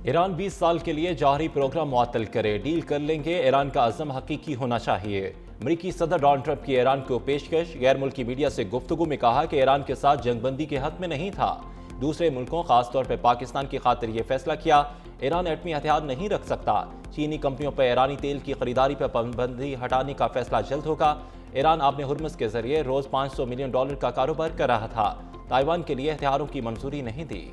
Iran 20 साल के लिए जौहरी प्रोग्राम मुअत्तल करे, डील कर लेंगे। ईरान का अज़्म हकीकी होना चाहिए। अमरीकी सदर डोनाल्ड ट्रंप की ईरान को पेशकश। गैर मुल्की मीडिया से गुफ्तगू में कहा कि ईरान के साथ जंगबंदी के हक में नहीं था। दूसरे मुल्कों खासतौर पर पाकिस्तान की खातिर यह फैसला किया। ईरान एटमी हथियार नहीं रख सकता। चीनी कंपनियों पर ईरानी तेल की खरीदारी पर पाबंदी हटाने का फैसला जल्द होगा। ईरान आबने हुर्मुज़ के जरिए रोज़ $500 मिलियन का कारोबार कर रहा था। ताइवान के लिए हथियारों की मंजूरी नहीं दी।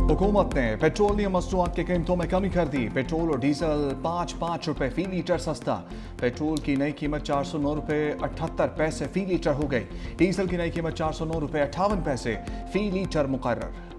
हुकूमत ने पेट्रोलियम मसनूआत की कीमतों में कमी कर दी। पेट्रोल और डीजल 5 रुपए फी लीटर सस्ता। पेट्रोल की नई कीमत 409 रुपए 78 पैसे फी लीटर हो गई। डीजल की नई कीमत 409 रुपए 58 पैसे फी लीटर मुकर्रर।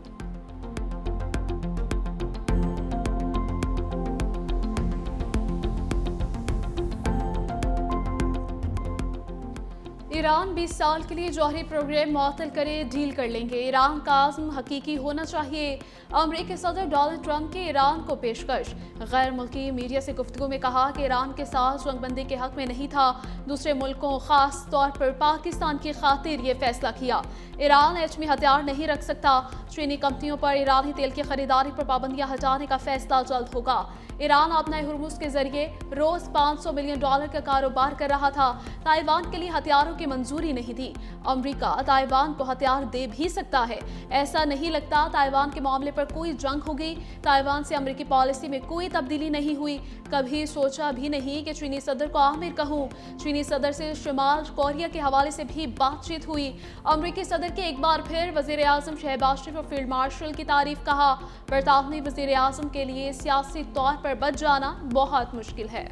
ईरान 20 साल के लिए जौहरी प्रोग्राम मुअत्तल करे, डील कर लेंगे। ईरान का आज़म हकीकी होना चाहिए। अमरीकी सदर डोनाल्ड ट्रंप की ईरान को पेशकश। गैर मुल्की मीडिया से गुफ्तगू में कहा कि ईरान के साथ जंगबंदी के हक में नहीं था। दूसरे मुल्कों खास तौर पर पाकिस्तान की खातिर ये फैसला किया। ईरान एटमी हथियार नहीं रख सकता। चीनी कंपनियों पर ईरानी तेल की खरीदारी पर पाबंदियां हटाने का फैसला जल्द होगा। ईरान अपने हुर्मुज़ के जरिए रोज $500 मिलियन का कारोबार कर रहा था। ताइवान के लिए हथियारों की मंजूरी नहीं थी। अमेरिका ताइवान को हथियार दे भी सकता है। ऐसा नहीं लगता ताइवान के मामले पर कोई जंग होगी। ताइवान से अमेरिकी पॉलिसी में कोई तब्दीली नहीं हुई। कभी सोचा भी नहीं कि चीनी सदर को आमिर कहूं। चीनी सदर से शुमाल कोरिया के हवाले से भी बातचीत हुई। अमेरिकी सदर के एक बार फिर वजीर आजम शहबाज शरीफ और फील्ड मार्शल की तारीफ कहा। बरतानवी वजीर आजम के लिए सियासी तौर पर बच जाना बहुत मुश्किल है।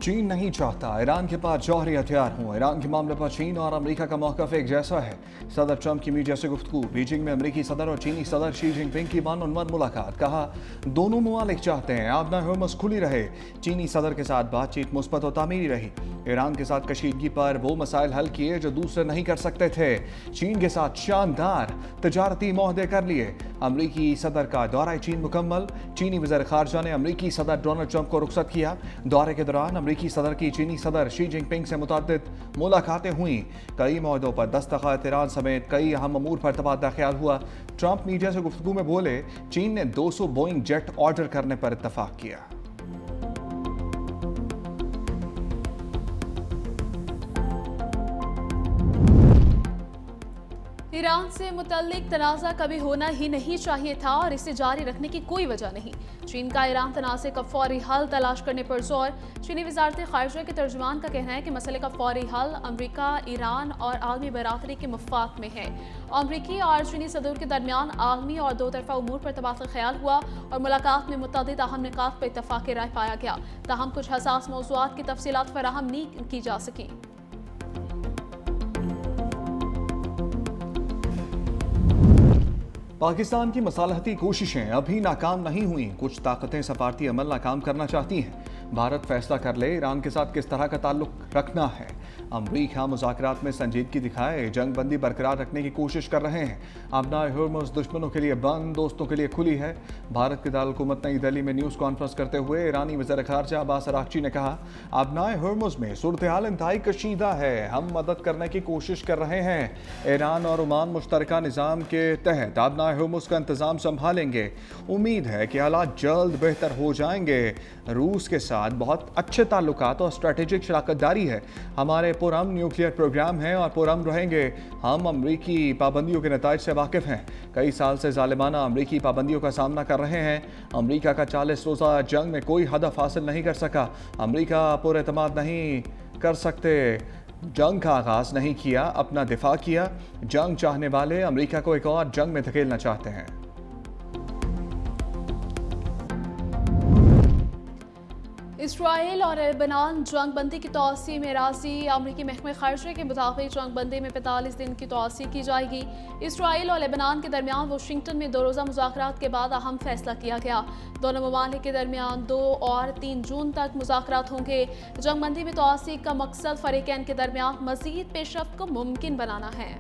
चीन नहीं चाहता ईरान के पास जौहरी हथियार हों। ईरान के मामले पर चीन और अमेरिका का मौक़िफ़ एक जैसा है। सदर ट्रंप की मीडिया से गुफ्तगू। बीजिंग में अमेरिकी सदर और चीनी सदर शी जिनपिंग की वन-ऑन-वन मुलाकात। कहा दोनों ममालिक चाहते हैं आबना हुर्मुज़ खुली रहे। चीनी सदर के साथ बातचीत मुस्बत और तामीरी रही। ईरान के साथ कशीदगी पर वो मसाइल हल किए जो दूसरे नहीं कर सकते थे। चीन के साथ शानदार तजारती मुआहदे कर लिए। अमरीकी सदर का दौरा चीन मुकम्मल। चीनी वज़ीर ख़ारजा ने अमरीकी सदर डोनाल्ड ट्रंप को रुखसत किया। दौरे के दौरान अमरीकी सदर की चीनी सदर शी जिनपिंग से मुतअद्दिद मुलाकातें हुई। कई मुआहदों पर दस्तखत, ईरान समेत कई अहम अमूर पर तबादला ख्याल हुआ। ट्रंप मीडिया से गुफ्तगू में बोले चीन ने 200 बोइंग जेट ऑर्डर करने पर इत्तफाक किया। ईरान से मुतल्लिक तनाज़ा कभी होना ही नहीं चाहिए था और इसे जारी रखने की कोई वजह नहीं। चीन का ईरान तनाज़े का फौरी हल तलाश करने पर जोर। चीनी वज़ारत ख़ारिजा के तर्जुमान का कहना है कि मसले का फौरी हल अमरीका, ईरान और आलमी बरादरी के मफ़ाद में है। अमरीकी और चीनी सदर के दरमियान आलमी और दो तरफ़ा उमूर पर तबादला ख्याल हुआ और मुलाकात में मुतअद्दिद अहम निकात पर इत्तफ़ाक़ राय पाया गया। ताहम कुछ हसास मौज़ूआत की तफ़सीलात फराहम नहीं की जा सकी। पाकिस्तान की मसालहती कोशिशें अभी नाकाम नहीं हुई। कुछ ताकतें सफारती अमल नाकाम करना चाहती हैं। भारत फैसला कर ले ईरान के साथ किस तरह का ताल्लुक रखना है। अमरीका मुज़ाकरात में संजीदगी दिखाए जंग बंदी बरकरार रखने की कोशिश कर रहे हैं। आबना हुर्मुज़ दुश्मनों के लिए बंद, दोस्तों के लिए खुली है। भारत के दारुल-हुकूमत नई दिल्ली में न्यूज़ कॉन्फ्रेंस करते हुए ईरानी वज़ीर ख़ारजा अब्बास अराग़ची ने कहा आबना हुर्मुज़ में सूरत-ए-हाल इंतहाई कशीदा है। हम मदद करने की कोशिश कर रहे हैं। ईरान और ओमान मुश्तरका निज़ाम के तहत आबना हुर्मुज़ का इंतज़ाम संभालेंगे। उम्मीद है कि हालात जल्द बेहतर हो जाएंगे। रूस के साथ बहुत अच्छे ताल्लुकात और स्ट्रेटेजिक शराकतदारी है। हमारे पुरअमन न्यूक्लियर प्रोग्राम हैं और पुरअमन रहेंगे। हम अमरीकी पाबंदियों के नताइज से वाकिफ़ हैं। कई साल से ज़ालिमाना अमरीकी पाबंदियों का सामना कर रहे हैं। अमरीका का 40 रोज़ा जंग में कोई हदफ हासिल नहीं कर सका। अमरीका पुरएतमाद नहीं कर सकते। जंग का आगाज़ नहीं किया, अपना दिफा किया। जंग चाहने वाले अमरीका को एक और जंग में धकेलना चाहते हैं। इसराइल और लेबनान जंग बंदी की तौसी में राजी। अमरीकी महकमे ख़ारिजा के मुताबिक जंग बंदी में 45 दिन की तौसी की जाएगी। इसराइल और लेबनान के दरमियान वाशिंगटन में 2 रोज़ा मुज़ाकरात के बाद अहम फैसला किया गया। दोनों ममालिक के दरमियान 2 और 3 जून तक मुज़ाकरात होंगे। जंग बंदी में तौसी का मकसद फ़रीक़ैन के दरमियान मज़ीद पेशरफ्त को मुमकिन बनाना है।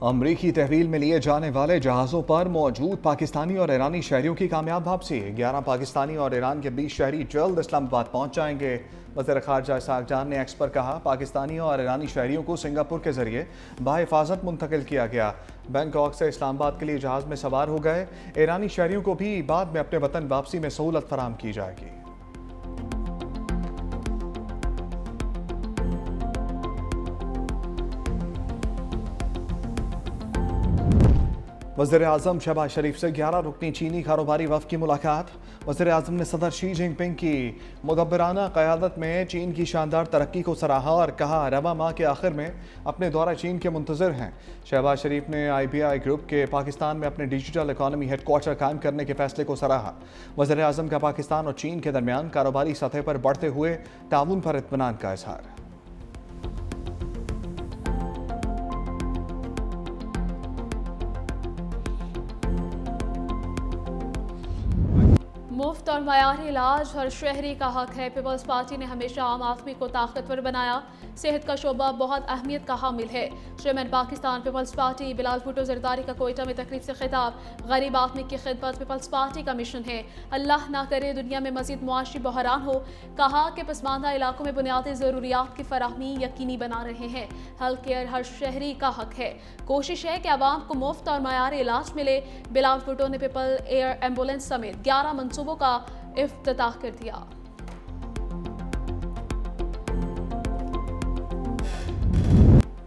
अमरीकी तहवील में लिए जाने वाले जहाज़ों पर मौजूद पाकिस्तानी और ईरानी शहरियों की कामयाब वापसी। 11 पाकिस्तानी और ईरान के 20 शहरी जल्द इस्लामाबाद पहुंच जाएंगे। वज़ीर ख़ारजा इसहाक़ जान ने एक्स पर कहा, पाकिस्तानी और ईरानी शहरियों को सिंगापुर के जरिए बाहिफाजत मुंतकिल किया गया। बैंकॉक से इस्लामाबाद के लिए जहाज़ में सवार हो गए। ईरानी शहरियों को भी बाद में अपने वतन वापसी में सहूलत फराहम की जाएगी। वज़ीर आज़म शहबाज शरीफ से 11 रुकनी चीनी कारोबारी वफ़द की मुलाकात। वज़ीर आज़म ने सदर शी जिनपिंग की मुदब्बराना क़यादत में चीन की शानदार तरक्की को सराहा और कहा, रवा माह के आखिर में अपने दौरा चीन के मुंतज़िर हैं। शहबाज शरीफ ने IBI ग्रुप के पाकिस्तान में अपने डिजिटल इकॉनमी हेडक्वार्टर कायम करने के फैसले को सराहा। वज़ीर आज़म का पाकिस्तान और चीन के दरमियान कारोबारी सतह पर बढ़ते हुए ताउन पर इत्मीनान का इज़हार। मुफ्त और मयारी इलाज हर शहरी का हक है। पीपल्स पार्टी ने हमेशा आम आदमी को ताकतवर बनाया। सेहत का शोबा बहुत अहमियत का हामिल है। Chairman Pakistan people's party Bilal Bhutto Zardari का कोयटा में तकरीब से खिताब। गरीब आदमी की खिदमत पीपल्स पार्टी का मिशन है। अल्लाह ना करे दुनिया में मजीद मुआशी बहरान हो। कहा कि पसमानदा इलाकों में बुनियादी ज़रूरियात की फराहमी यकीनी बना रहे हैं। हेल्थ केयर हर शहरी का हक है। कोशिश है कि आवाम को मुफ्त और मयारी इलाज मिले। बिलाल भुट्टो ने पीपल एयर एम्बुलेंस समेत 11 मनसूबों का इफ्तिताह कर दिया।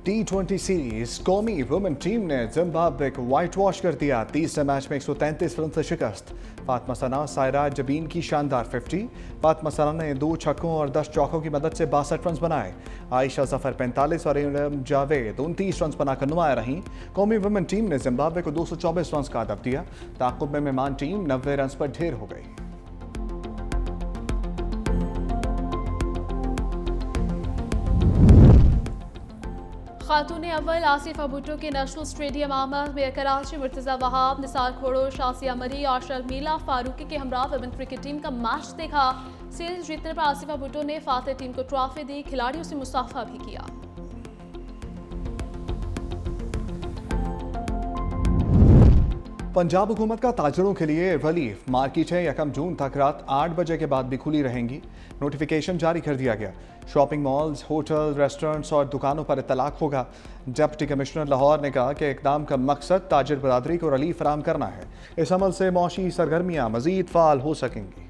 T20 सीरीज कौमी वुमेन टीम ने जिम्बाब्वे को व्हाइट वॉश कर दिया। तीसरे मैच में 133 रन से शिकस्त। फातिमा सना सायरा जबीन की शानदार 50। फातिमा सना ने 2 छक्कों और 10 चौकों की मदद से 62 रन बनाए। आयशा जफर 45 और इरम जावेद 29 रन बनाकर नुमाया रहीं। कौमी वुमेन टीम ने जिम्बाब्वे को 224 रन का अदब दिया। ताक़ुब में मेहमान टीम 90 रन पर ढेर हो गई। खातून अव्वल आसिफा भुट्टो के नेशनल स्टेडियम आमद में कराची मुर्तज़ा वहाब, निसार खोड़ो, शासिया मरी और शर्मिला फारूकी के हमरा वुमेन क्रिकेट टीम का मैच देखा। सीरीज जीतने पर आसिफा भुट्टो ने फातेह टीम को ट्रॉफी दी। खिलाड़ियों से मुसाफा भी किया। पंजाब हुकूमत का ताजरों के लिए रिलीफ। मार्केटें 1 जून तक रात 8 बजे के बाद भी खुली रहेंगी। नोटिफिकेशन जारी कर दिया गया। शॉपिंग मॉल्स, होटल, रेस्टोरेंट्स और दुकानों पर इतलाक होगा। डिप्टी कमिश्नर लाहौर ने कहा कि इकदाम का मकसद ताजिर बरादरी को रिलीफ फराहम करना है। इस अमल से मौशी सरगर्मियाँ मजीद फाल हो सकेंगी।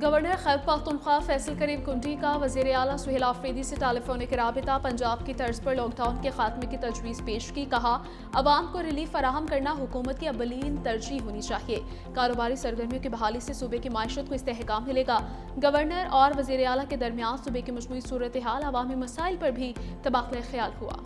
गवर्नर खैबर पख्तूनख्वा फैसल करीम कुंडी का वज़ीर आला सुहेल आफरीदी से टेलीफोनिक राबिता। पंजाब की तर्ज पर लॉकडाउन के खात्मे की तजवीज़ पेश की। कहा, अवाम को रिलीफ फराहम करना हुकूमत की अवलीन तरजीह होनी चाहिए। कारोबारी सरगर्मियों की बहाली से सूबे की माशत को इस्तेहकाम मिलेगा। गवर्नर और वज़ीर आला के दरमियान सूबे की मजमूई सूरत हाल, अवामी मसाइल पर भी तबादला ख्याल हुआ।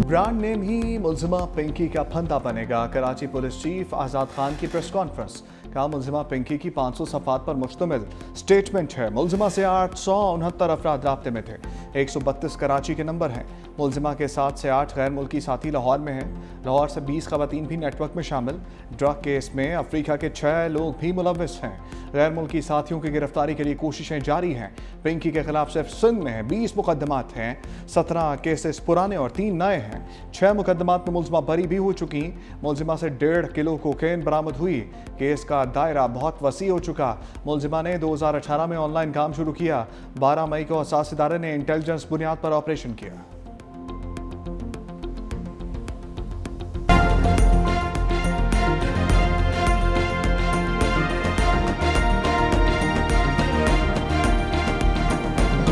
ब्रांड नेम ही मुलजिमा पिंकी का फंदा बनेगा। कराची पुलिस चीफ आज़ाद खान की प्रेस कॉन्फ्रेंस। कहा, मुलजिमा पिंकी की 500 सफ़ात पर मुश्तमिल स्टेटमेंट है। मुलजिमा से 869 अफराद राब्ते में थे। 132 कराची के नंबर हैं। मुलजिमा के 7 से 8 गैर मुल्की साथी लाहौर में हैं। लाहौर से 20 ख़वातीन भी नेटवर्क में शामिल। ड्रग केस में अफ्रीका के 6 लोग भी मुलव्विस हैं। गैर मुल्की साथियों की गिरफ्तारी के लिए कोशिशें जारी हैं। पिंकी के खिलाफ सिर्फ सिंध में 20 मुकदमात हैं। 17 केसेस पुराने और 3 नए हैं। 6 मुकदमात में मुलजिमा बरी भी हो चुकी। मुलजिमा से 1.5 किलो कोकेन बरामद हुई। केस का दायरा बहुत वसी हो चुका। मुलजिमा ने 2018 में ऑनलाइन काम शुरू किया। 12 मई को हसास इदारे ने इंटेलिजेंस बुनियाद पर ऑपरेशन किया।